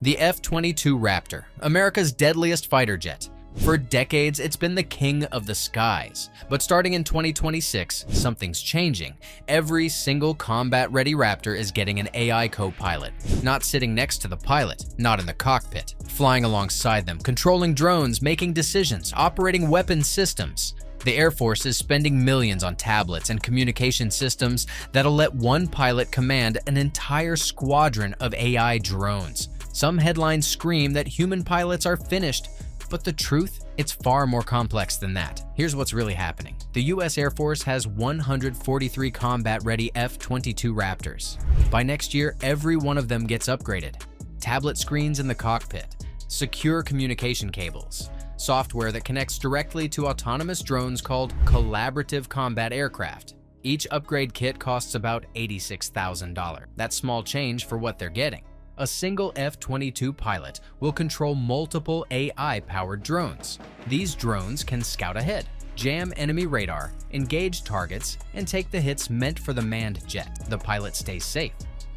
The F-22 Raptor, America's deadliest fighter jet. For decades, it's been the king of the skies. But starting in 2026, something's changing. Every single combat-ready Raptor is getting an AI co-pilot. Not sitting next to the pilot, not in the cockpit. Flying alongside them, controlling drones, making decisions, operating weapon systems. The Air Force is spending millions on tablets and communication systems that'll let one pilot command an entire squadron of AI drones. Some headlines scream that human pilots are finished, but the truth, it's far more complex than that. Here's what's really happening. The US Air Force has 143 combat-ready F-22 Raptors. By next year, every one of them gets upgraded. Tablet screens in the cockpit, secure communication cables, software that connects directly to autonomous drones called collaborative combat aircraft. Each upgrade kit costs about $86,000. That's small change for what they're getting. A single F-22 pilot will control multiple AI-powered drones. These drones can scout ahead, jam enemy radar, engage targets, and take the hits meant for the manned jet. The pilot stays safe.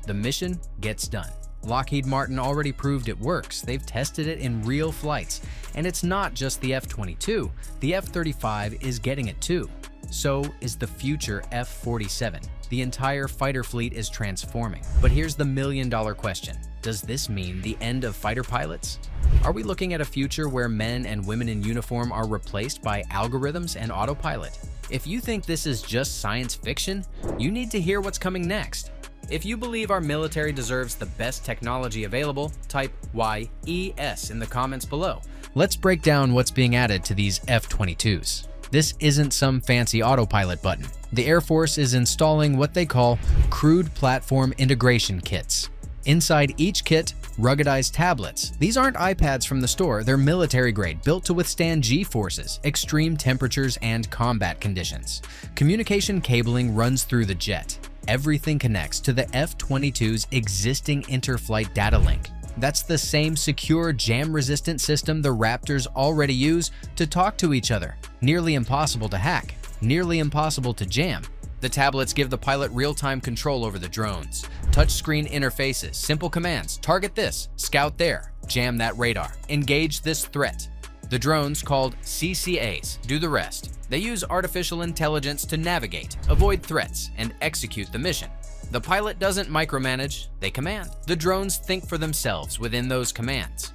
The mission gets done. Lockheed Martin already proved it works. They've tested it in real flights. And it's not just the F-22. The F-35 is getting it too. So is the future F-47. The entire fighter fleet is transforming. But here's the million-dollar question. Does this mean the end of fighter pilots? Are we looking at a future where men and women in uniform are replaced by algorithms and autopilot? If you think this is just science fiction, you need to hear what's coming next. If you believe our military deserves the best technology available, type YES in the comments below. Let's break down what's being added to these F-22s. This isn't some fancy autopilot button. The Air Force is installing what they call crude platform integration kits. Inside each kit, ruggedized tablets. These aren't iPads from the store, they're military grade, built to withstand G-forces, extreme temperatures, and combat conditions. Communication cabling runs through the jet. Everything connects to the F-22's existing inter-flight data link. That's the same secure, jam-resistant system the Raptors already use to talk to each other. Nearly impossible to hack, nearly impossible to jam. The tablets give the pilot real-time control over the drones. Touchscreen interfaces, simple commands, target this, scout there, jam that radar, engage this threat. The drones, called CCAs, do the rest. They use artificial intelligence to navigate, avoid threats, and execute the mission. The pilot doesn't micromanage, they command. The drones think for themselves within those commands.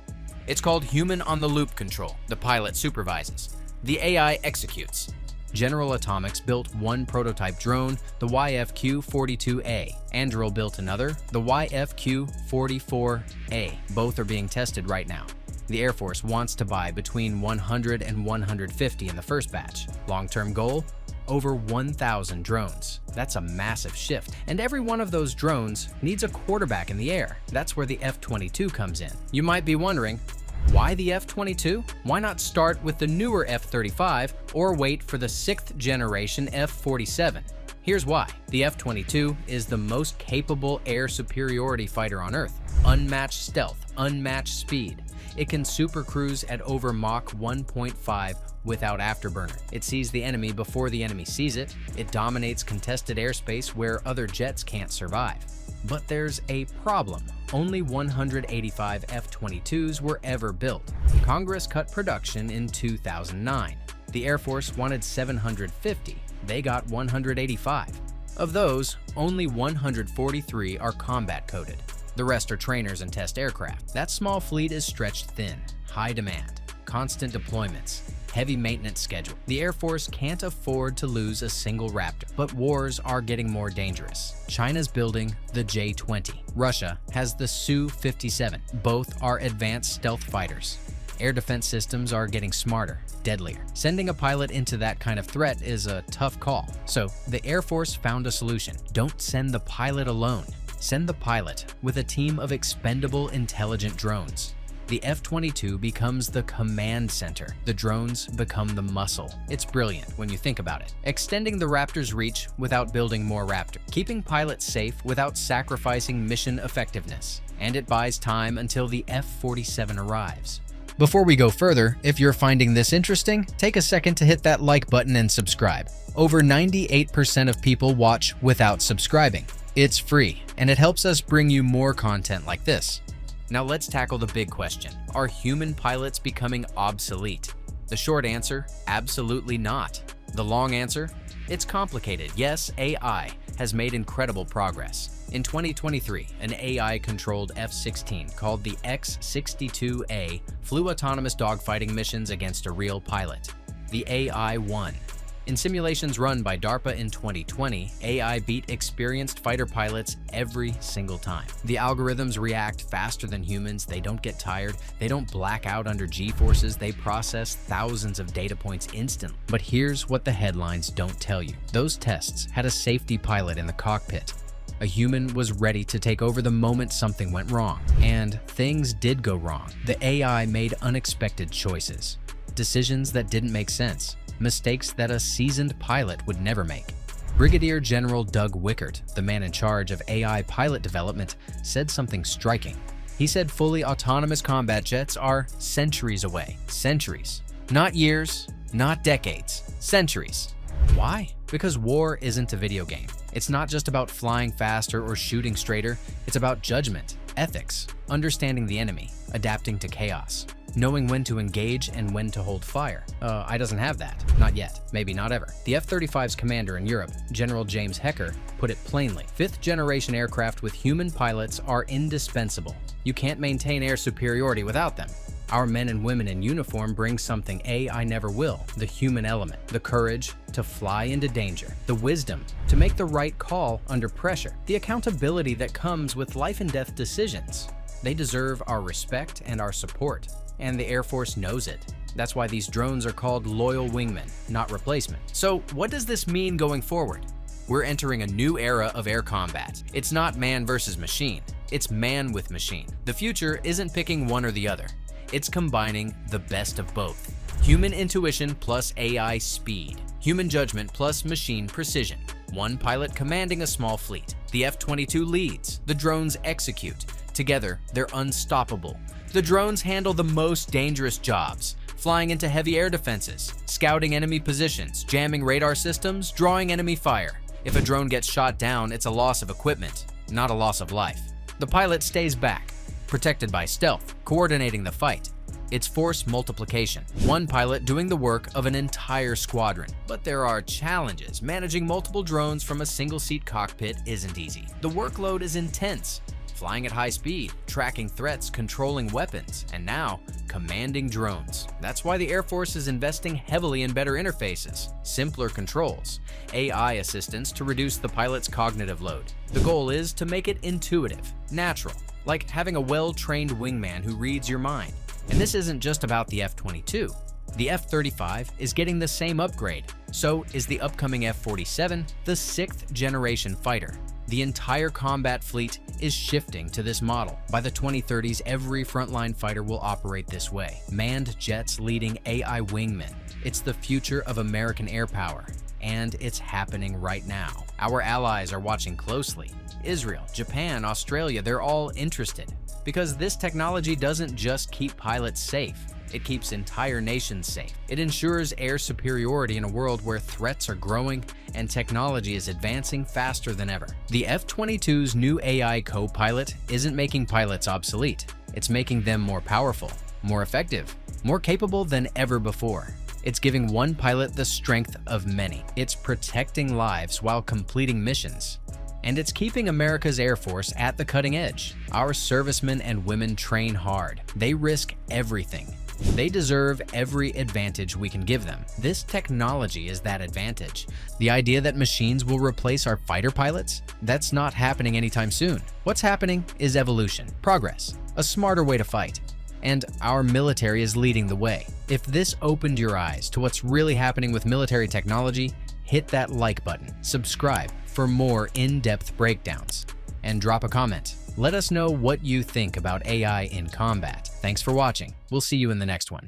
It's called human-on-the-loop control. The pilot supervises. The AI executes. General Atomics built one prototype drone, the YFQ-42A. Anduril built another, the YFQ-44A. Both are being tested right now. The Air Force wants to buy between 100 and 150 in the first batch. Long-term goal? Over 1,000 drones. That's a massive shift. And every one of those drones needs a quarterback in the air. That's where the F-22 comes in. You might be wondering, why the F-22? Why not start with the newer F-35 or wait for the 6th generation F-47? Here's why. The F-22 is the most capable air superiority fighter on Earth. Unmatched stealth, unmatched speed. It can supercruise at over Mach 1.5 without afterburner. It sees the enemy before the enemy sees it. It dominates contested airspace where other jets can't survive. But there's a problem. Only 185 F-22s were ever built. Congress cut production in 2009. The Air Force wanted 750. They got 185. Of those, only 143 are combat-coded. The rest are trainers and test aircraft. That small fleet is stretched thin, high demand, constant deployments, heavy maintenance schedule. The Air Force can't afford to lose a single Raptor, but wars are getting more dangerous. China's building the J-20. Russia has the Su-57. Both are advanced stealth fighters. Air defense systems are getting smarter, deadlier. Sending a pilot into that kind of threat is a tough call. So the Air Force found a solution. Don't send the pilot alone. Send the pilot with a team of expendable, intelligent drones. The F-22 becomes the command center. The drones become the muscle. It's brilliant when you think about it. Extending the Raptor's reach without building more Raptor. Keeping pilots safe without sacrificing mission effectiveness. And it buys time until the F-47 arrives. Before we go further, if you're finding this interesting, take a second to hit that like button and subscribe. Over 98% of people watch without subscribing. It's free, and it helps us bring you more content like this. Now let's tackle the big question. Are human pilots becoming obsolete? The short answer, absolutely not. The long answer, it's complicated. Yes, AI has made incredible progress. In 2023, an AI-controlled F-16 called the X-62A flew autonomous dogfighting missions against a real pilot. The AI won. In simulations run by DARPA in 2020, AI beat experienced fighter pilots every single time. The algorithms react faster than humans, they don't get tired, they don't black out under G-forces, they process thousands of data points instantly. But here's what the headlines don't tell you. Those tests had a safety pilot in the cockpit. A human was ready to take over the moment something went wrong. And things did go wrong. The AI made unexpected choices. Decisions that didn't make sense. Mistakes that a seasoned pilot would never make. Brigadier General Doug Wickert, the man in charge of AI pilot development, said something striking. He said fully autonomous combat jets are centuries away. Centuries. Not years, not decades. Centuries. Why? Because war isn't a video game. It's not just about flying faster or shooting straighter. It's about judgment, ethics, understanding the enemy, adapting to chaos, knowing when to engage and when to hold fire. I doesn't have that. Not yet. Maybe not ever. The F-35's commander in Europe, General James Hecker, put it plainly. Fifth-generation aircraft with human pilots are indispensable. You can't maintain air superiority without them. Our men and women in uniform bring something AI never will, the human element, the courage to fly into danger, the wisdom to make the right call under pressure, the accountability that comes with life and death decisions. They deserve our respect and our support, and the Air Force knows it. That's why these drones are called loyal wingmen, not replacement. So what does this mean going forward? We're entering a new era of air combat. It's not man versus machine, it's man with machine. The future isn't picking one or the other. It's combining the best of both. Human intuition plus AI speed. Human judgment plus machine precision. One pilot commanding a small fleet. The F-22 leads. The drones execute. Together, they're unstoppable. The drones handle the most dangerous jobs, flying into heavy air defenses, scouting enemy positions, jamming radar systems, drawing enemy fire. If a drone gets shot down, it's a loss of equipment, not a loss of life. The pilot stays back, protected by stealth, coordinating the fight. It's force multiplication. One pilot doing the work of an entire squadron. But there are challenges. Managing multiple drones from a single-seat cockpit isn't easy. The workload is intense. Flying at high speed, tracking threats, controlling weapons, and now commanding drones. That's why the Air Force is investing heavily in better interfaces, simpler controls, AI assistance to reduce the pilot's cognitive load. The goal is to make it intuitive, natural, like having a well-trained wingman who reads your mind. And this isn't just about the F-22. The F-35 is getting the same upgrade. So is the upcoming F-47, the 6th generation fighter. The entire combat fleet is shifting to this model. By the 2030s, every frontline fighter will operate this way. Manned jets leading AI wingmen. It's the future of American air power, and it's happening right now. Our allies are watching closely. Israel, Japan, Australia, they're all interested. Because this technology doesn't just keep pilots safe, it keeps entire nations safe. It ensures air superiority in a world where threats are growing and technology is advancing faster than ever. The F-22's new AI co-pilot isn't making pilots obsolete. It's making them more powerful, more effective, more capable than ever before. It's giving one pilot the strength of many. It's protecting lives while completing missions. And it's keeping America's Air Force at the cutting edge. Our servicemen and women train hard. They risk everything. They deserve every advantage we can give them. This technology is that advantage. The idea that machines will replace our fighter pilots? That's not happening anytime soon. What's happening is evolution, progress, a smarter way to fight. And our military is leading the way. If this opened your eyes to what's really happening with military technology, hit that like button, subscribe for more in-depth breakdowns, and drop a comment. Let us know what you think about AI in combat. Thanks for watching. We'll see you in the next one.